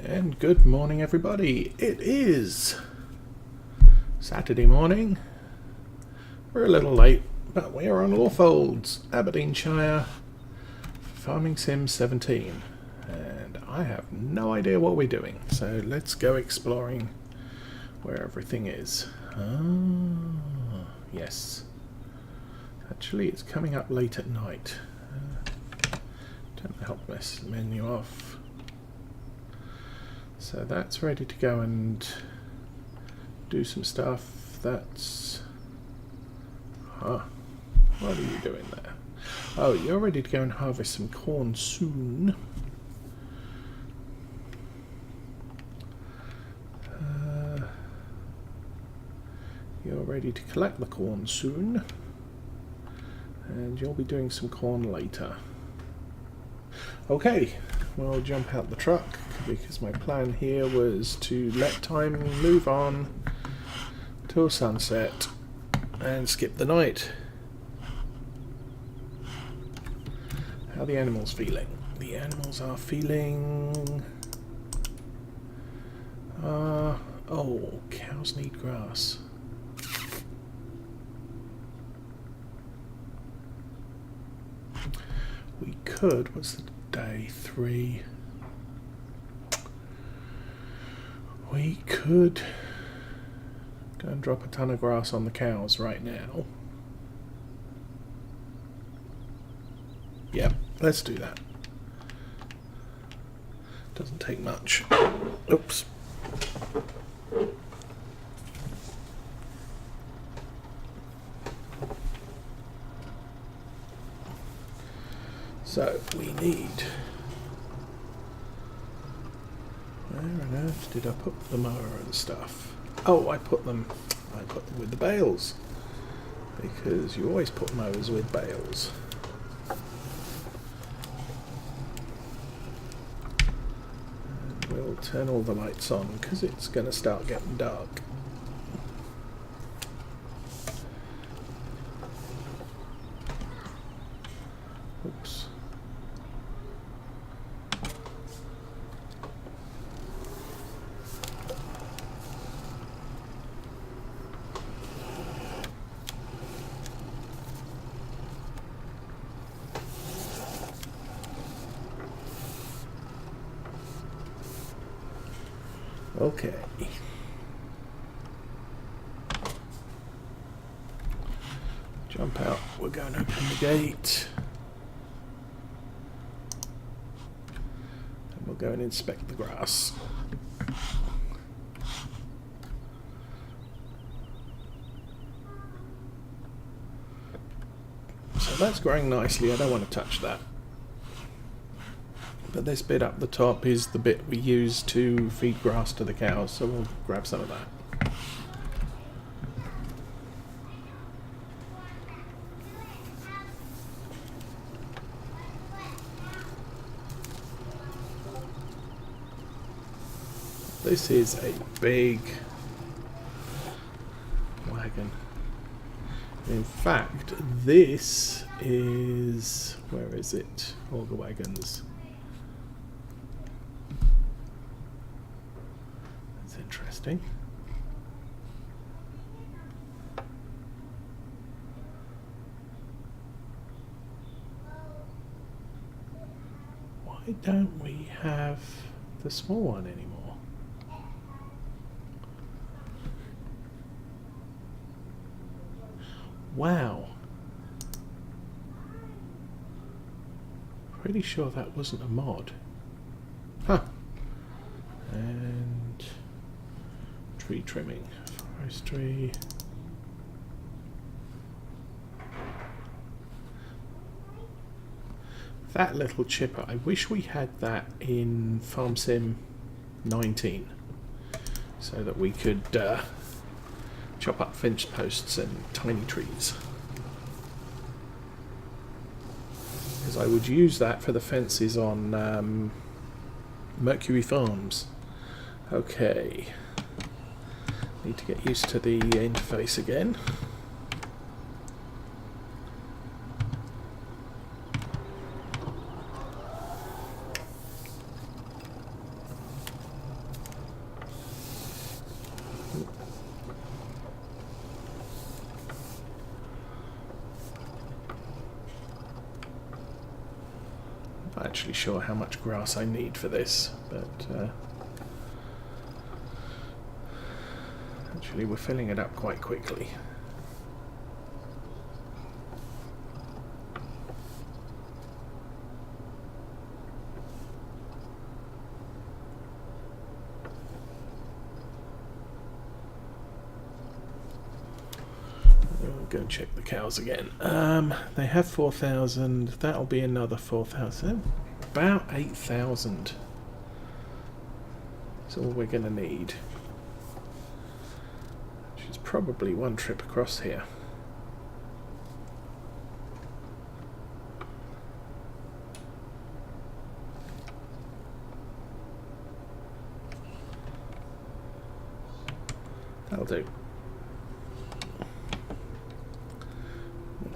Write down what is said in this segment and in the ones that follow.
And good morning, everybody. It is Saturday morning. We're a little late, but we are on Lawfolds, Aberdeenshire, Farming Sim 17. And I have no idea what we're doing, so let's go exploring where everything is. Ah, yes. Actually, it's coming up late at night. Turn the help menu off. So that's ready to go and do some stuff. That's... Huh. What are you doing there? Oh, you're ready to go and harvest some corn soon. You're ready to collect the corn soon. And you'll be doing some corn later. Okay, we'll jump out the truck because my plan here was to let time move on till sunset and skip the night. How are the animals feeling? The animals are feeling... oh, cows need grass. We could, what's the day? 3. We could go and drop a ton of grass on the cows right now. Yep, let's do that. Doesn't take much. Oops. So we need... Where on earth did I put the mower and stuff? Oh, I put them with the bales. Because you always put mowers with bales. And we'll turn all the lights on because it's going to start getting dark. Oops. Okay. Jump out. We're going to open the gate. And we'll go and inspect the grass. So that's growing nicely. I don't want to touch that. But this bit up the top is the bit we use to feed grass to the cows, so we'll grab some of that. This is a big wagon. In fact, this is... where is it? Auger wagons. Interesting. Why don't we have the small one anymore? Wow. Pretty sure that wasn't a mod. Huh. And tree trimming, forestry. That little chipper, I wish we had that in Farm Sim 19 so that we could chop up fence posts and tiny trees. Because I would use that for the fences on Mercury Farms. Okay. Need to get used to the interface again. Not actually sure how much grass I need for this, but actually we're filling it up quite quickly. Go and check the cows again. They have 4,000. That'll be another 4,000. About 8,000. That's all we're going to need. Which is probably one trip across here. That'll do.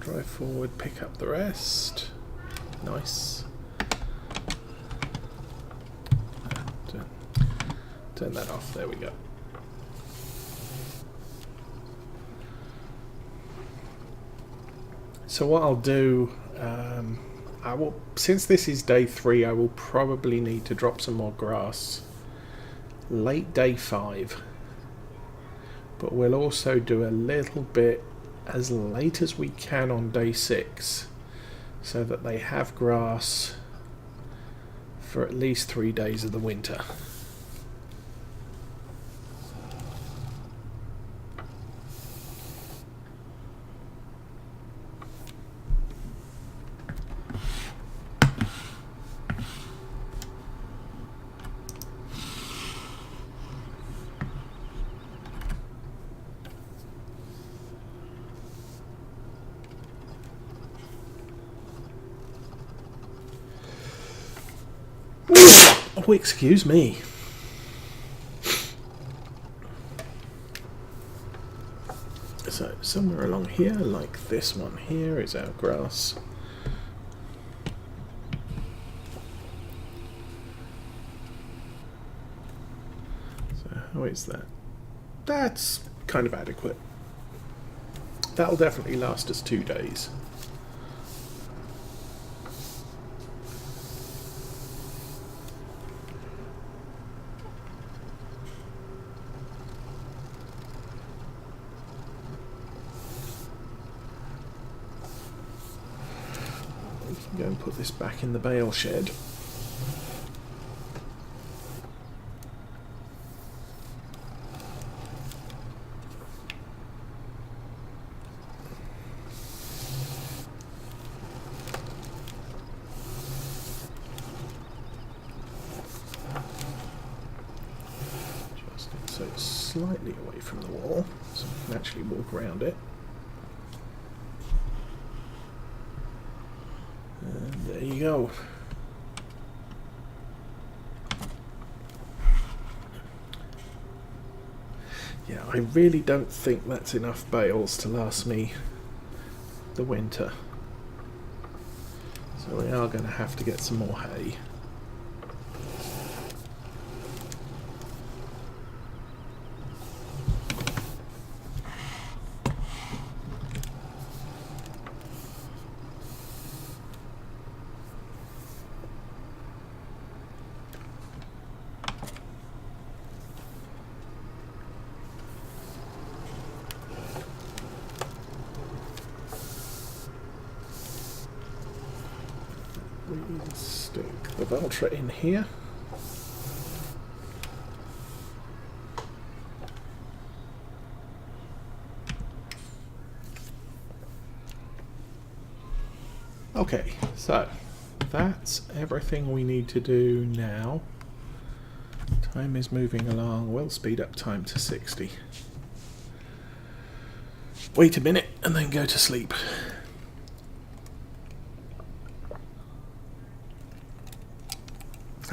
Drive forward, pick up the rest. Nice. Turn that off. There we go. So what I'll do, I will, since this is day 3, I will probably need to drop some more grass late day 5. But we'll also do a little bit as late as we can on day 6, so that they have grass for at least 3 days of the winter. Oh, excuse me. So somewhere along here, like this one here, is our grass. So how is that? That's kind of adequate. That'll definitely last us 2 days. Go and put this back in the bale shed. Just so it's slightly away from the wall, so we can actually walk around it. There you go. Yeah, I really don't think that's enough bales to last me the winter. So we are going to have to get some more hay. Stick the Valtra in here. Okay, so that's everything we need to do now. Time is moving along. We'll speed up time to 60. Wait a minute and then go to sleep.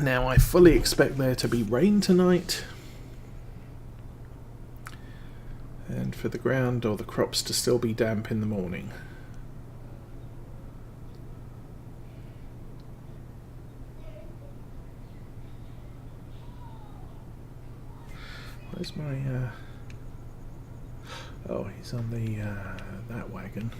Now, I fully expect there to be rain tonight, and for the ground or the crops to still be damp in the morning. Where's my... Oh, he's on the that wagon.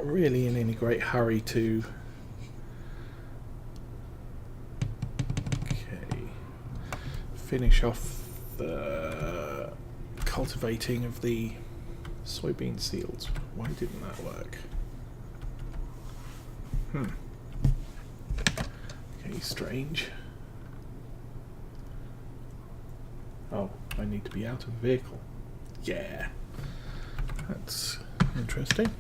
not really in any great hurry to... finish off the cultivating of the soybean seeds. Why didn't that work? Okay, strange. Oh, I need to be out of the vehicle. Yeah, that's interesting.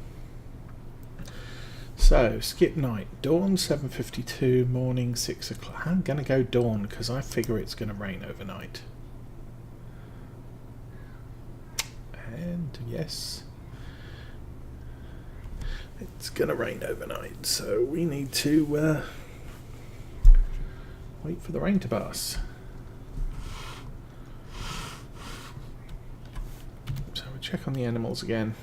So, skip night. Dawn 7:52, morning 6 o'clock. I'm going to go dawn because I figure it's going to rain overnight. And yes, it's going to rain overnight, so we need to wait for the rain to pass. So we'll check on the animals again.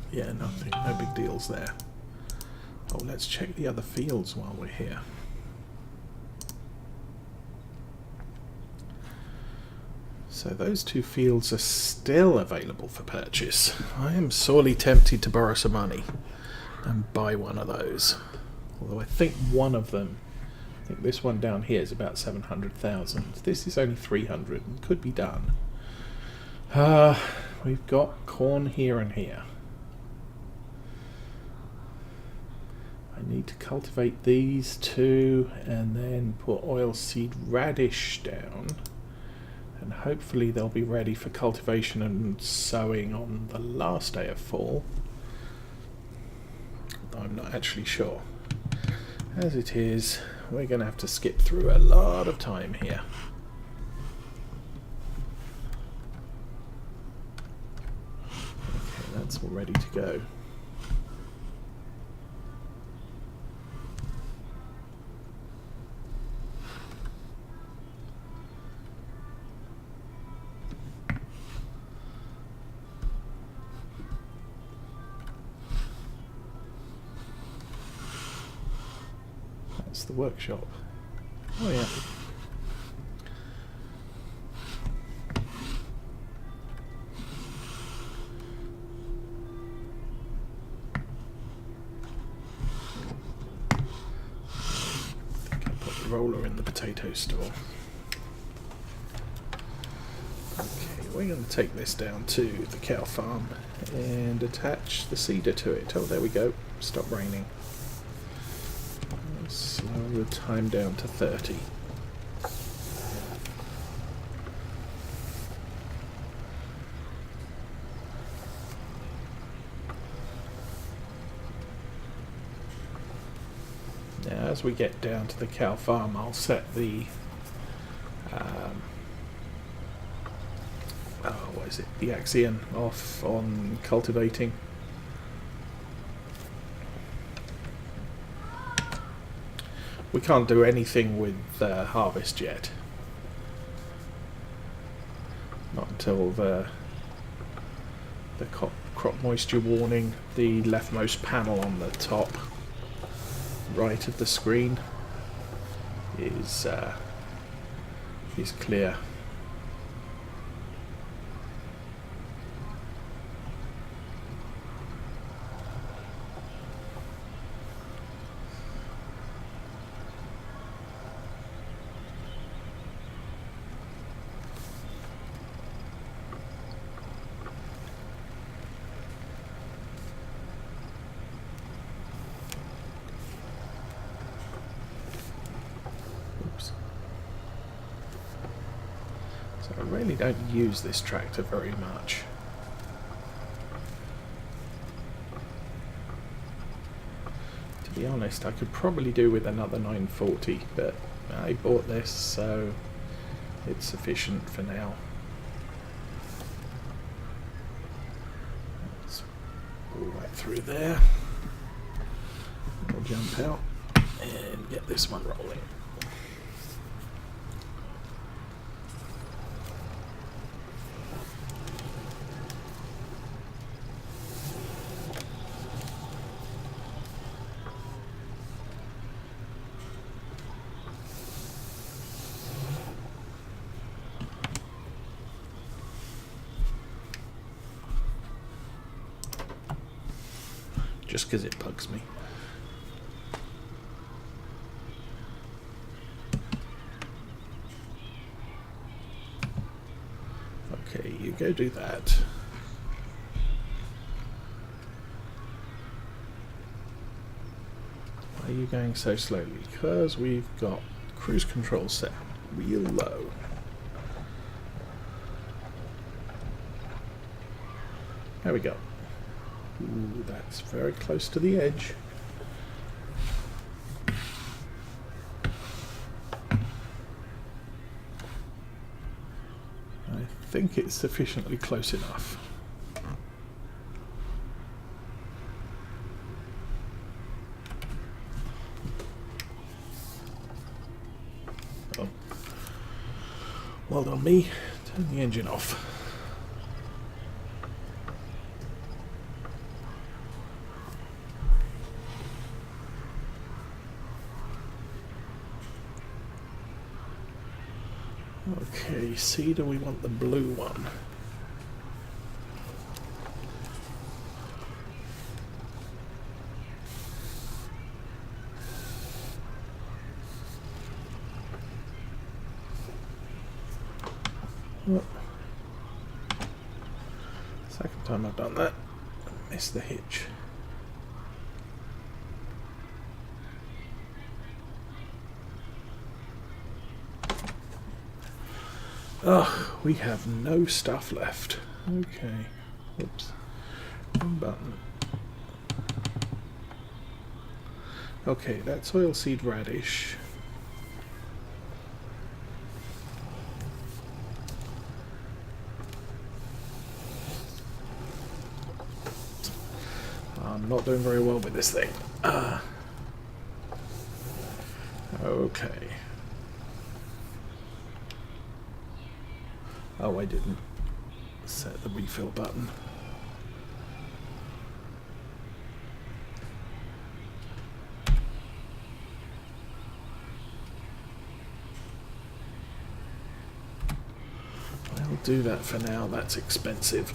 Yeah, nothing, no big deals there. Oh, let's check the other fields while we're here. So those two fields are still available for purchase. I am sorely tempted to borrow some money and buy one of those. Although I think one of them, I think this one down here is about 700,000. This is only 300 and could be done. We've got corn here and here. I need to cultivate these two and then put oilseed radish down, and hopefully they'll be ready for cultivation and sowing on the last day of fall. Though I'm not actually sure. As it is, we're going to have to skip through a lot of time here. Okay, that's all ready to go. The workshop. Oh yeah. I think I'll put the roller in the potato store. Okay, we're going to take this down to the cow farm and attach the seeder to it. Oh, there we go. Stop raining. Slow the time down to 30. Now, as we get down to the cow farm, I'll set the what is it? The Axion off on cultivating. We can't do anything with harvest yet. Not until the crop moisture warning, the leftmost panel on the top right of the screen is clear. I really don't use this tractor very much. To be honest, I could probably do with another 940, but I bought this, so it's sufficient for now. Let's pull that through there. We'll jump out and get this one rolling. just because it bugs me. Okay, you go do that. Why are you going so slowly? Because we've got cruise control set real low. There we go. Ooh, that's very close to the edge. I think it's sufficiently close enough. Oh. Well done, me. Turn the engine off. Okay, see, do we want the blue one? Oh. Second time I've done that. Missed the hitch. Oh, we have no stuff left. Okay. Oops. Wrong button. Okay, that's oilseed radish. I'm not doing very well with this thing. Okay. Oh, I didn't set the refill button. I'll do that for now, that's expensive.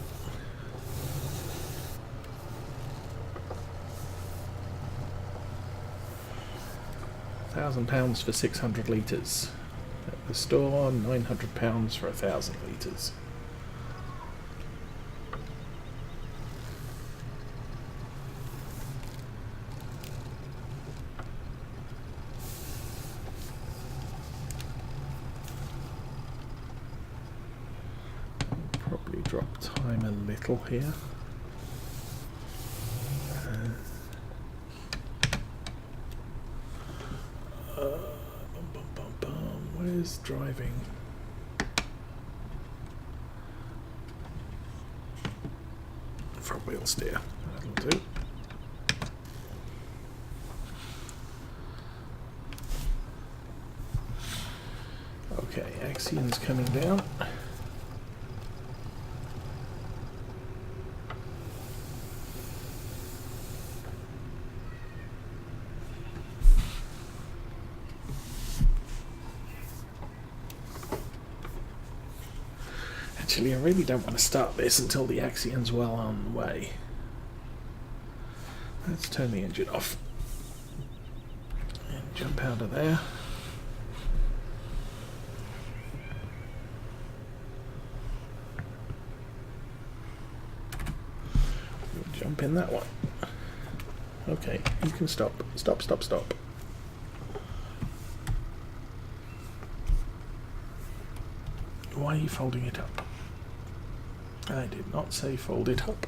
£1,000 for 600 litres. At the store, £900 for 1,000 litres. Probably drop time a little here. Where's driving? Front wheel steer. That'll do. Okay, Axion's coming down. Actually, I really don't want to start this until the Axion's well on the way. Let's turn the engine off and jump out of there. We'll jump in that one. Okay, you can stop. Stop, stop, stop. Why are you folding it up? I did not say fold it up.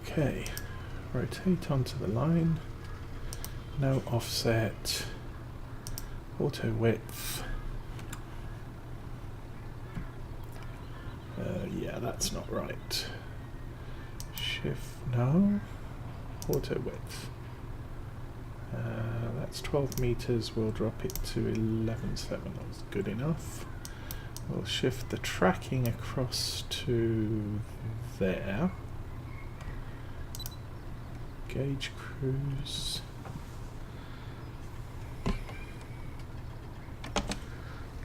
Okay, rotate onto the line, no offset, auto width. Yeah, that's not right. Shift, no, auto width. That's 12 meters, we'll drop it to 11.7, that's good enough. We'll shift the tracking across to there. Gauge cruise.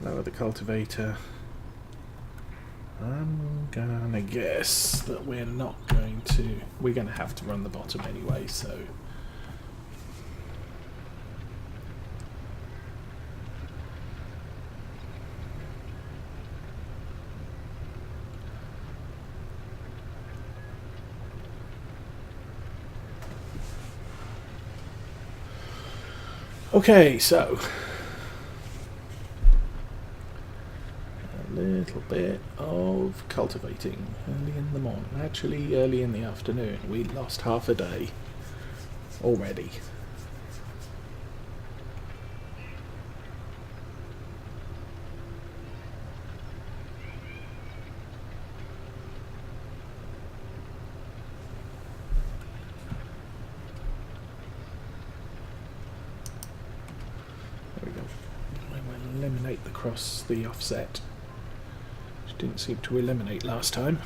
Lower the cultivator, I'm gonna guess that we're not going to. We're gonna have to run the bottom anyway, so. Okay, so a little bit of cultivating early in the morning, actually early in the afternoon. We lost half a day already. There we go. I will eliminate the offset, which didn't seem to eliminate last time.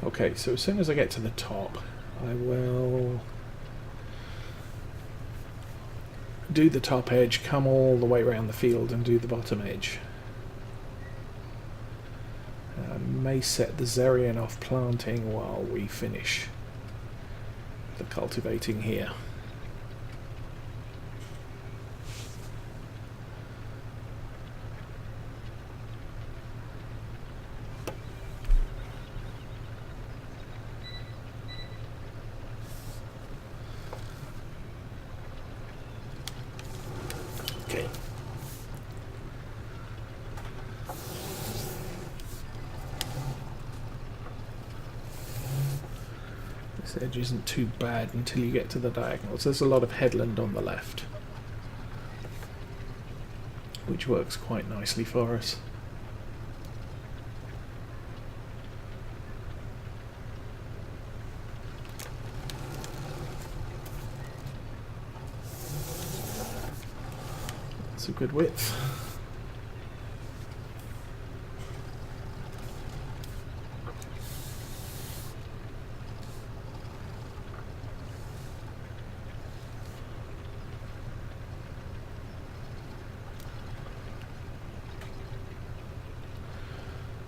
Okay, so as soon as I get to the top, I will do the top edge, come all the way around the field and do the bottom edge. I may set the Zerian off planting while we finish the cultivating here. Okay. This edge isn't too bad until you get to the diagonals. There's a lot of headland on the left, which works quite nicely for us. That's a good width.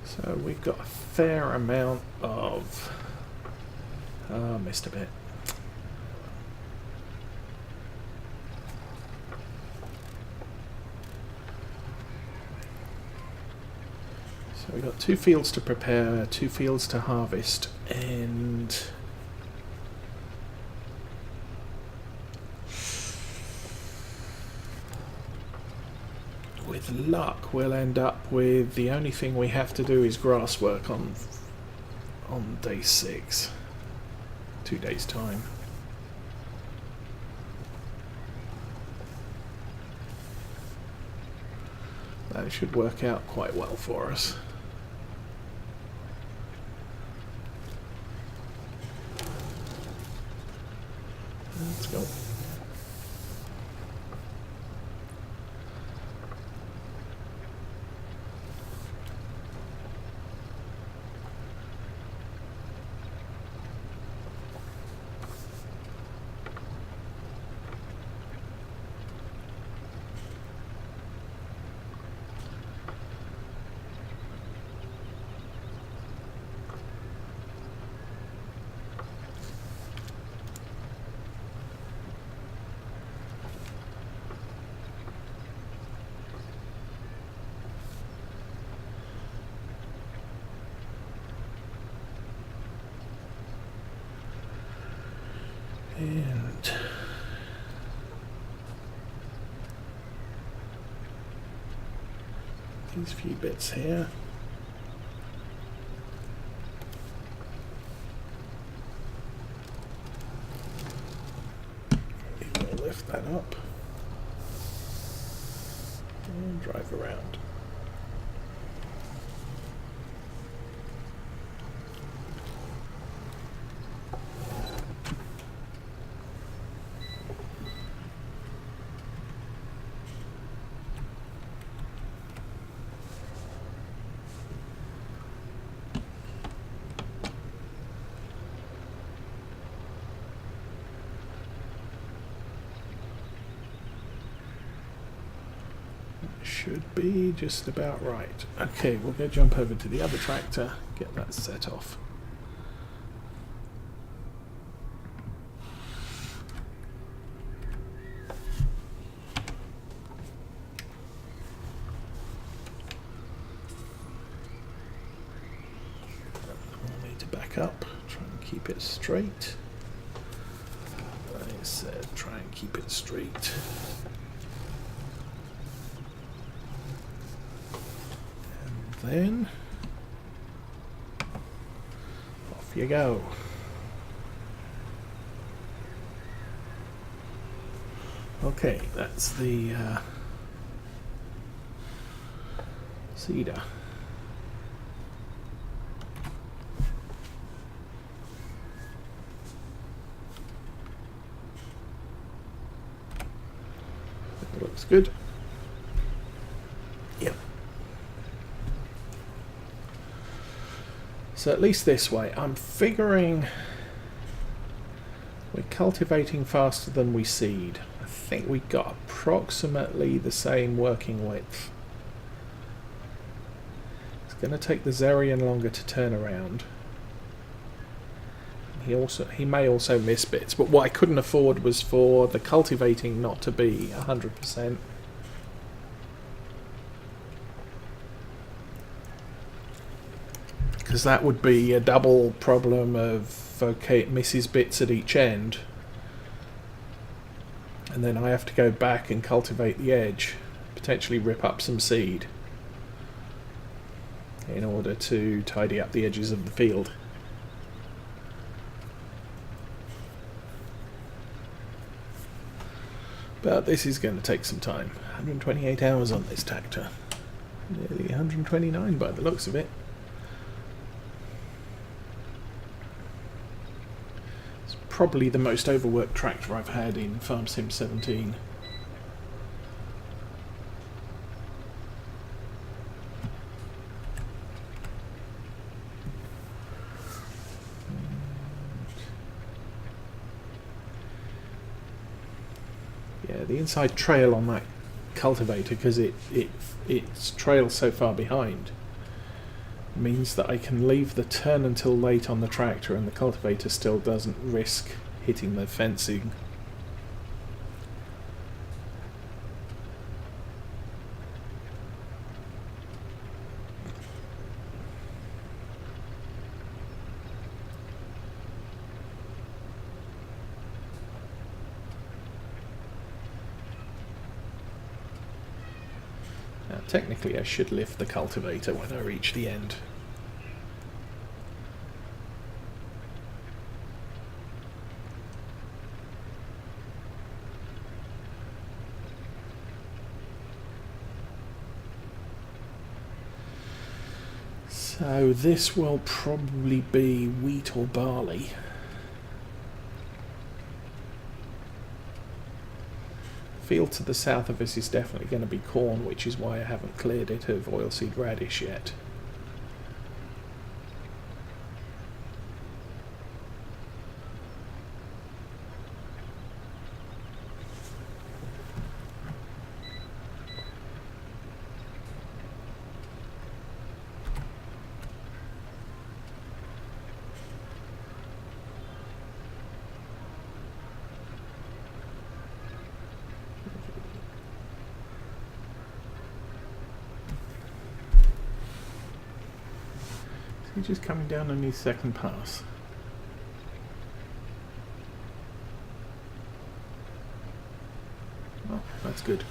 So we've got a fair amount of... missed a bit. So we've got 2 fields to prepare, 2 fields to harvest, and... with luck, we'll end up with the only thing we have to do is grass work on day 6, 2 days' time. That should work out quite well for us. Let's go. And these few bits here. We'll lift that up and drive around. should be just about right. Okay, we'll go jump over to the other tractor, get that set off. We'll need to back up, try and keep it straight. I said try and keep it straight. Then off you go. Okay, that's the cedar. That looks good. Yep. So at least this way, I'm figuring we're cultivating faster than we seed. I think we got approximately the same working width. It's going to take the Zerian longer to turn around. He may also miss bits, but what I couldn't afford was for the cultivating not to be 100%. Because that would be a double problem of, okay, it misses bits at each end, and then I have to go back and cultivate the edge, potentially rip up some seed in order to tidy up the edges of the field. But this is going to take some time. 128 hours on this tractor. Nearly 129 by the looks of it. It's probably the most overworked tractor I've had in Farm Sim 17. Yeah, the inside trail on that cultivator, because its trail so far behind, means that I can leave the turn until late on the tractor and the cultivator still doesn't risk hitting the fencing. Now, technically I should lift the cultivator when I reach the end. So this will probably be wheat or barley. Field to the south of this is definitely going to be corn, which is why I haven't cleared it of oilseed radish yet. He's just coming down on his second pass. Oh, that's good.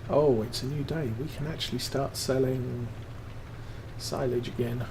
Oh, it's a new day. We can actually start selling silage again.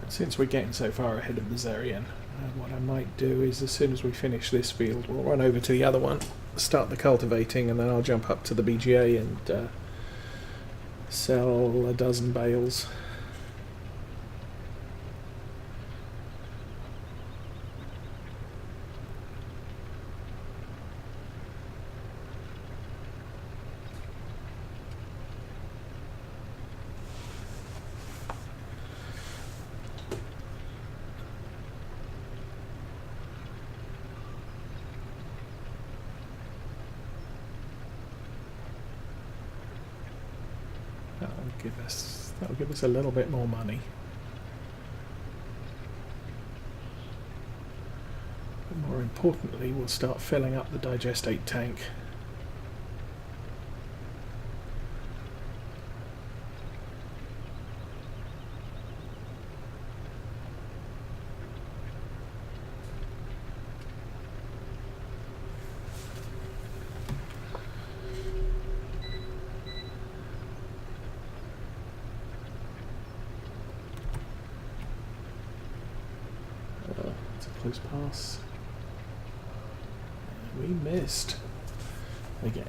Since we're getting so far ahead of the Zerian, what I might do is as soon as we finish this field, we'll run over to the other one, start the cultivating, and then I'll jump up to the BGA and sell a dozen bales. That'll give us a little bit more money. But more importantly, we'll start filling up the digestate tank. Close pass. We missed again.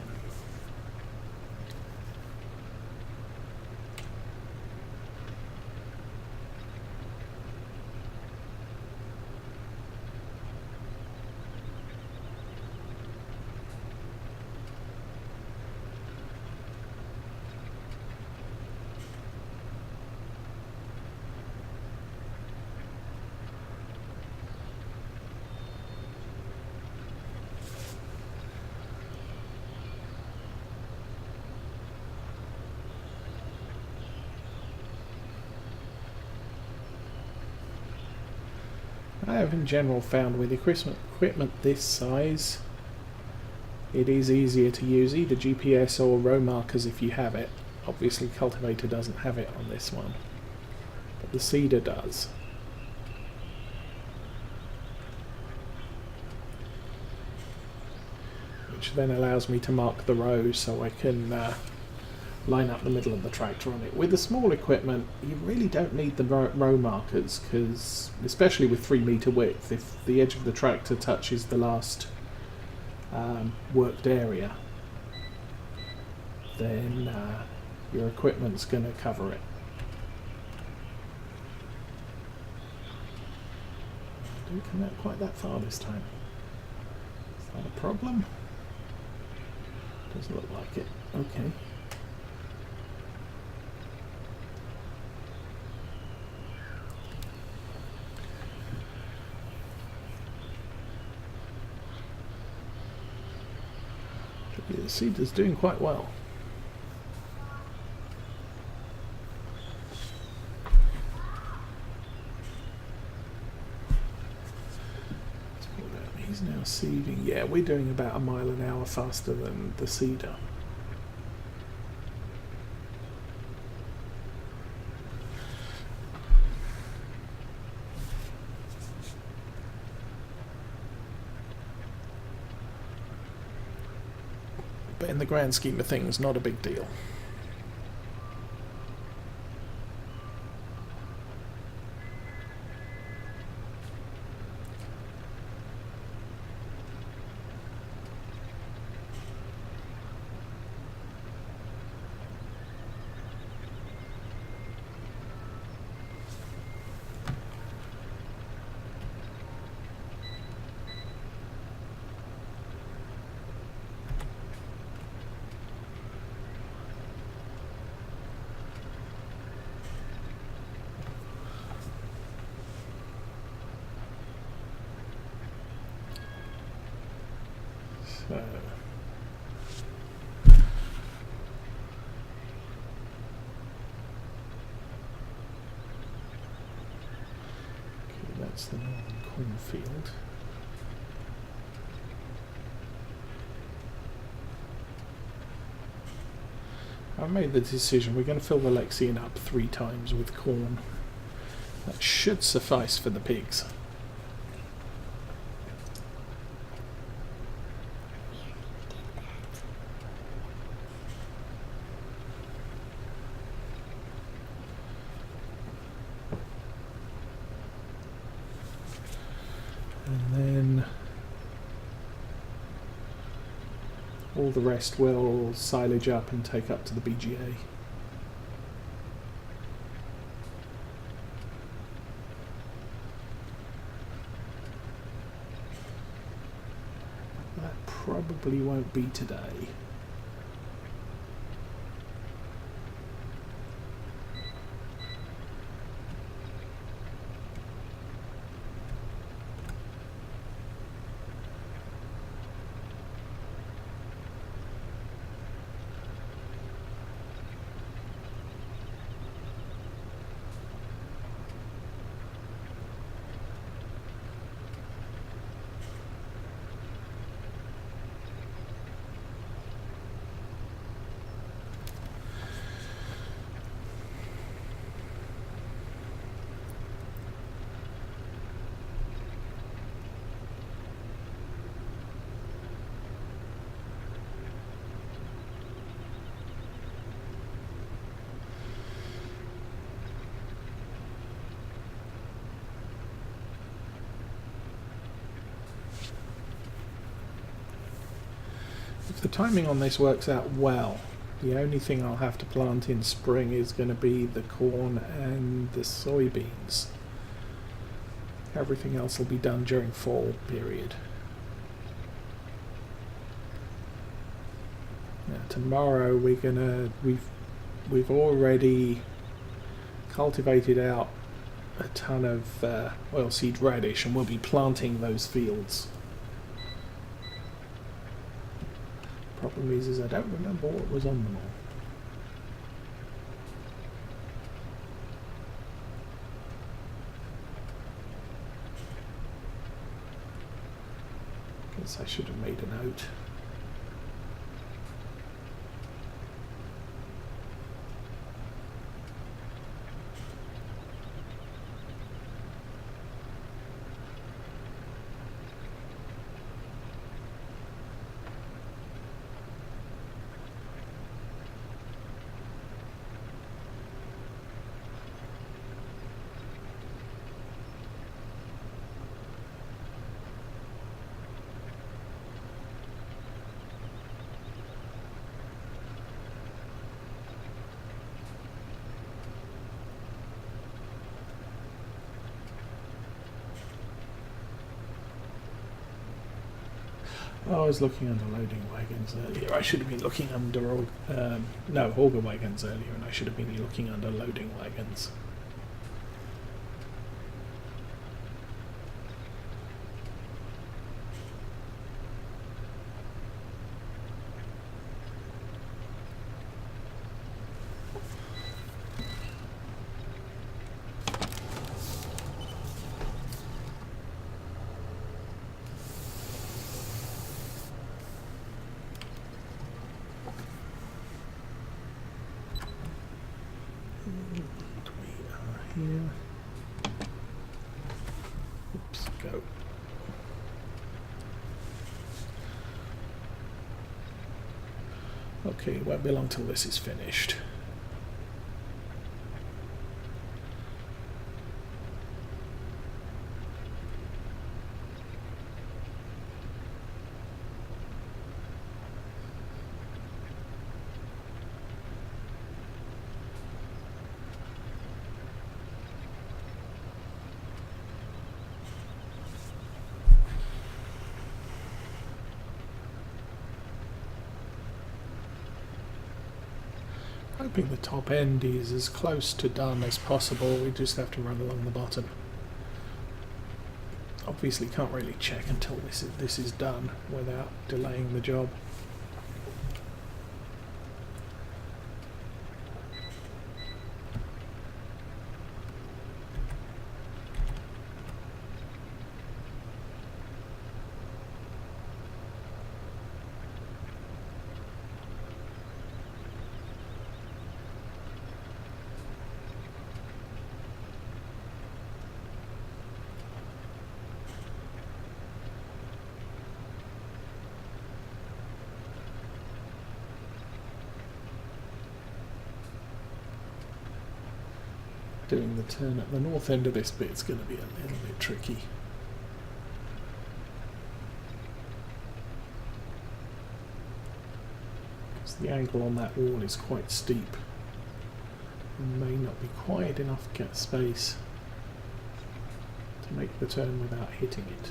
I have in general found with equipment this size, it is easier to use either GPS or row markers if you have it. Obviously Cultivator doesn't have it on this one, but the Seeder does. Which then allows me to mark the rows so I can line up the middle of the tractor on it. With the small equipment, you really don't need the row markers, because especially with 3 metre width, if the edge of the tractor touches the last worked area, then your equipment's going to cover it. I didn't come out quite that far this time. Is that a problem? Doesn't look like it. Okay. The Seeder's doing quite well. He's now seeding. Yeah, we're doing about a mile an hour faster than the Seeder. But in the grand scheme of things, not a big deal. So, okay, that's the northern cornfield. I've made the decision we're going to fill the Lexian up 3 times with corn. That should suffice for the pigs. All the rest will silage up and take up to the BGA. That probably won't be today. If the timing on this works out well, the only thing I'll have to plant in spring is going to be the corn and the soybeans. Everything else will be done during fall period. Now, tomorrow we've already cultivated out a ton of oilseed radish, and we'll be planting those fields. Problem is I don't remember what was on them all. Guess I should have made a note. Oh, I was looking under loading wagons earlier. I should have been looking under auger wagons earlier, and I should have been looking under loading wagons. Here. Oops, go. Okay, it won't be long till this is finished. Hoping the top end is as close to done as possible. We just have to run along the bottom. Obviously can't really check until this is done without delaying the job. Doing the turn at the north end of this bit's going to be a little bit tricky. The angle on that wall is quite steep and may not be quite enough space to make the turn without hitting it.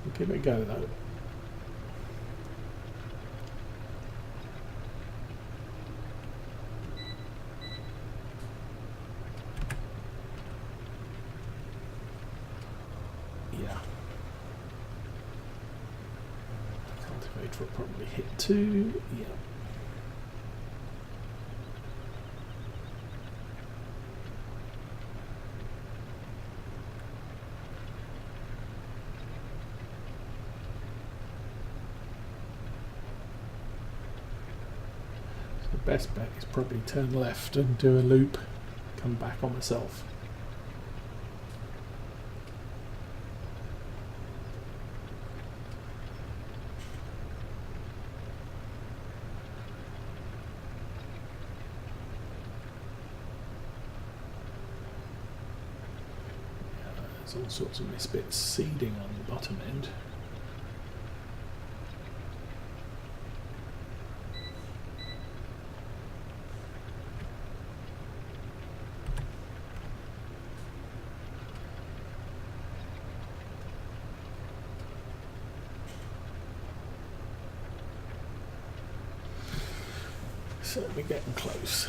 We'll give it a go though. Yeah. Cultivator will probably hit 2. Yeah. The best bet is probably turn left and do a loop, come back on myself. There's all sorts of misbits seeding on the bottom end. So we're getting close.